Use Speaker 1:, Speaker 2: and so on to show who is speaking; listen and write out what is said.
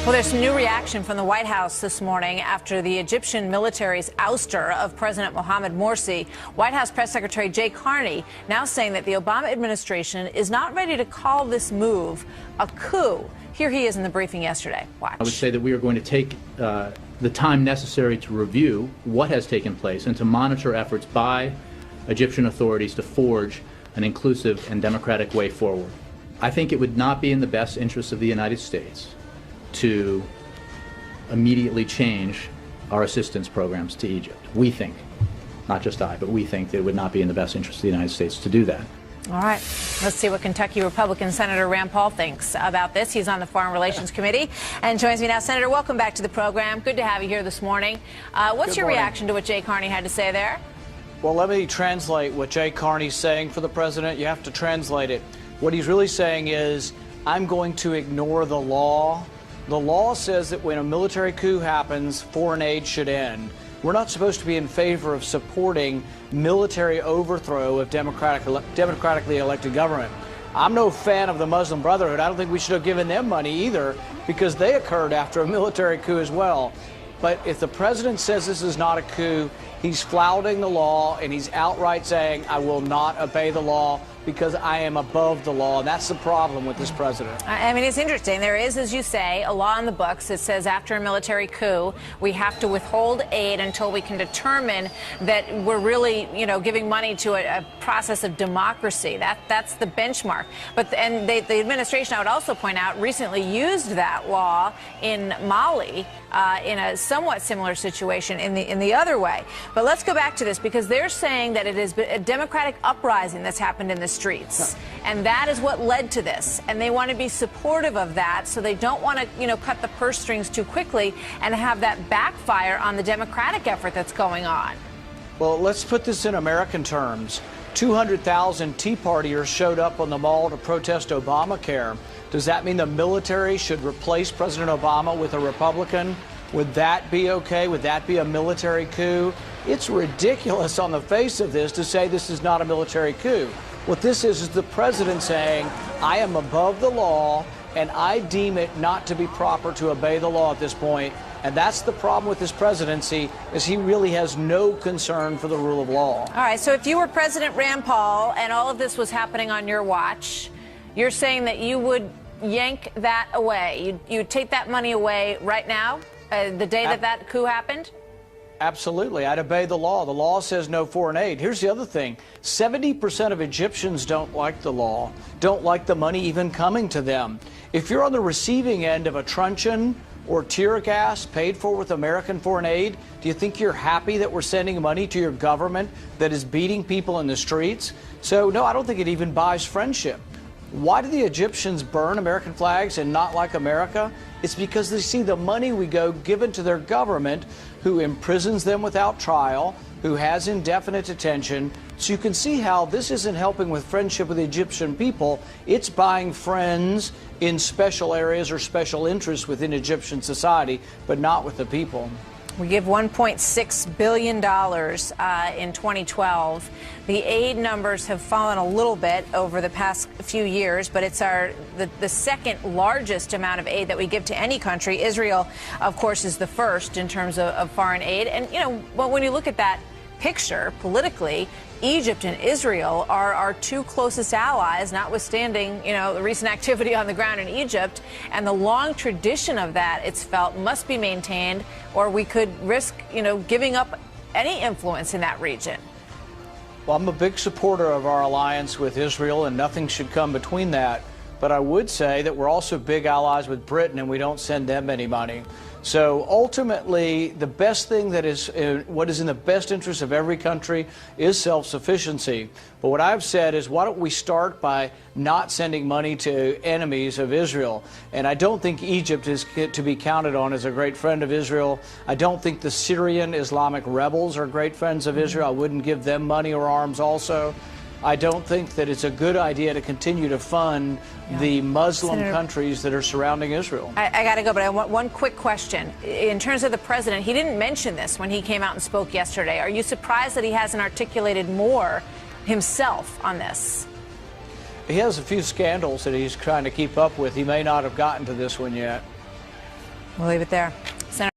Speaker 1: Well, there's some new reaction from the White House this morning after the Egyptian military's ouster of President Mohamed Morsi. White House Press Secretary Jay Carney now saying that the Obama administration is not ready to call this move a coup. Here he is in the briefing yesterday. Watch.
Speaker 2: I would say that we are going to take the time necessary to review what has taken place and to monitor efforts by Egyptian authorities to forge an inclusive and democratic way forward. I think it would not be in the best interest of the United States to immediately change our assistance programs to Egypt. We think, not just I, but we think that it would not be in the best interest of the United States to do that.
Speaker 1: All right. Let's see what Kentucky Republican Senator Rand Paul thinks about this. He's on the Foreign Relations Committee and joins me now. Senator, welcome back to the program. Good to have you here this morning. What's your reaction to what Jay Carney had to say there?
Speaker 3: Well, let me translate what Jay Carney's saying for the president. You have to translate it. What he's really saying is, I'm going to ignore the law. The law says that when a military coup happens, foreign aid should end. We're not supposed to be in favor of supporting military overthrow of democratically elected government. I'm no fan of the Muslim Brotherhood. I don't think we should have given them money either, because they occurred after a military coup as well. But if the president says this is not a coup, he's flouting the law, and he's outright saying, I will not obey the law because I am above the law. And that's the problem with this president.
Speaker 1: I mean, it's interesting. There is, as you say, a law in the books that says after a military coup, we have to withhold aid until we can determine that we're really, giving money to a process of democracy. That's the benchmark. But the administration, I would also point out, recently used that law in Mali in a somewhat similar situation in the other way. But let's go back to this, because they're saying that it is a democratic uprising that's happened in the streets, and that is what led to this, and they want to be supportive of that, so they don't want to cut the purse strings too quickly and have that backfire on the democratic effort that's going on.
Speaker 3: Well, let's put this in American terms. 200,000 Tea Partiers showed up on the mall to protest Obamacare. Does that mean the military should replace President Obama with a Republican? Would that be okay? Would that be a military coup? It's ridiculous on the face of this to say this is not a military coup. What this is the president saying, I am above the law, and I deem it not to be proper to obey the law at this point. And that's the problem with this presidency, is he really has no concern for the rule of law.
Speaker 1: All right, so if you were President Rand Paul and all of this was happening on your watch, you're saying that you would yank that away. You'd take that money away right now, the day that coup happened?
Speaker 3: Absolutely. I'd obey the law. The law says no foreign aid. Here's the other thing. 70% of Egyptians don't like the law, don't like the money even coming to them. If you're on the receiving end of a truncheon or tear gas paid for with American foreign aid, do you think you're happy that we're sending money to your government that is beating people in the streets? So, no, I don't think it even buys friendship. Why do the Egyptians burn American flags and not like America? It's because they see the money we go given to their government, who imprisons them without trial, who has indefinite detention. So you can see how this isn't helping with friendship with the Egyptian people. It's buying friends in special areas or special interests within Egyptian society, but not with the people.
Speaker 1: We give $1.6 billion in 2012. The aid numbers have fallen a little bit over the past few years, but it's the second largest amount of aid that we give to any country. Israel, of course, is the first in terms of foreign aid. And, well, when you look at that picture politically, Egypt and Israel are our two closest allies, notwithstanding, the recent activity on the ground in Egypt. And the long tradition of that, it's felt, must be maintained, or we could risk, giving up any influence in that region.
Speaker 3: Well, I'm a big supporter of our alliance with Israel, and nothing should come between that. But I would say that we're also big allies with Britain, and we don't send them any money. So ultimately, the best thing that is what is in the best interest of every country is self-sufficiency. But what I've said is, why don't we start by not sending money to enemies of Israel? And I don't think Egypt is to be counted on as a great friend of Israel. I don't think the Syrian Islamic rebels are great friends of Israel. I wouldn't give them money or arms also. I don't think that it's a good idea to continue to fund the Muslim countries that are surrounding Israel.
Speaker 1: I got to go, but I want one quick question. In terms of the president, he didn't mention this when he came out and spoke yesterday. Are you surprised that he hasn't articulated more himself on this?
Speaker 3: He has a few scandals that he's trying to keep up with. He may not have gotten to this one yet.
Speaker 1: We'll leave it there.